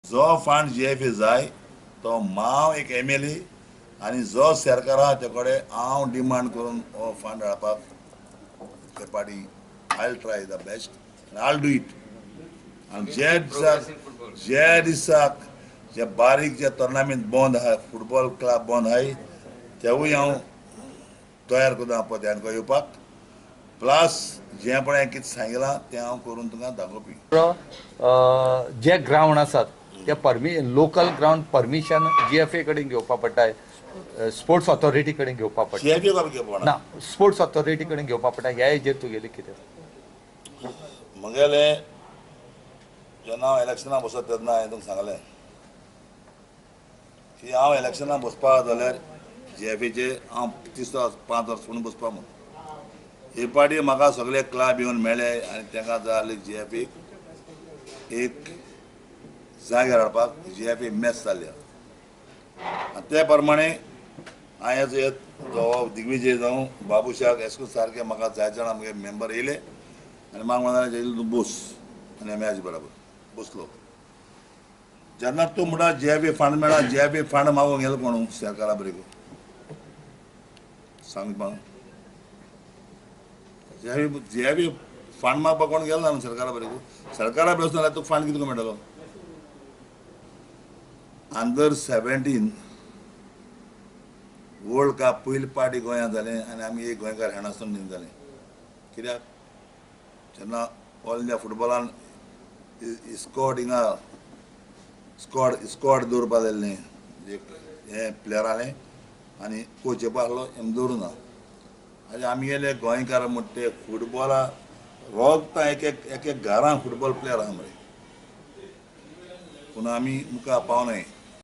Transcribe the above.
जो fund GFA जाय तो हांव एक MLA आनी जो सरकार आहा ते कडेन हांव डिमांड करून हो फंड हाडपाक ते पाटी I try the best I do it आनी जे दिसाक जे बारीक जे टोर्नामेंट बंद आहा फुटबॉल क्लब बंद आहाय तेवूय हांव तयार करता पद्यान येवपाक प्लस जे पण कितें सांगिलां तें हांव करून तुका दाखोवपी जे ग्राउंड आसात ते लोकल ग्राउंड परमिशन GFA कडेन घेवपा पडटा स्पोर्ट्स ऑथॉरिटी कडेन घेवपा पडटा GFA कडेन घेवपा ना स्पोर्ट्स ऑथॉरिटी कडेन घेवपा पडटा ह्या हेजेर तुगेलें कितें म्हगेलें जेन्ना हांव इलेक्शनाक बसत तेन्ना हांवें तुमकां सांगलें की हांव इलेक्शनाक बसपा जाल्यार GFAचे हांव 30 वर्स 5 वर्स म्हणून बसपा म्हणून हे पाटी म्हाका सगळे क्लब येवन मेळ्ळे आनी तांकां जाय आसले GFA एक जाग्यार हाडपाक GFA मॅच जाल्ल्या आनी ते प्रमाणे हांवें जो दिग्विजय जावं बाबुशाक एसको सारके म्हाका जाय जाण आमगे मेंबर येयले आनी म्हाका म्हणाले तूं बस आनी मॅच बरोबर बसलो जेन्ना तूं म्हणटा GFA फंड मेळ्ळा GFA फंड मागूंक गेलो कोण सरकारा बरेको सांग म्हाका GFA फंड मागपाक कोण गेलो ना सरकारा बरेको सरकारा बरें जाल्यार तुका फंड कितको मेळटलो अंडर 17 वर्ल्ड कप पयली पार्टी गोंयांत जालें आनी आमी एक गोंयकार हेणासून न्ही जालें कित्याक जेन्ना ऑल इंडिया फुटबॉलान स्कॉड हिंगा स्कॉड दवरपा जाय हे प्लेयर आहले आनी कोच येवपा आहलो हें दवरूं ना आनी आमी गेले गोंयकार म्हणटा ते फुटबॉला रोगता एक एक घरां फुटबॉल प्लेयर आहा मरे पूण आमी मुखार पावनाय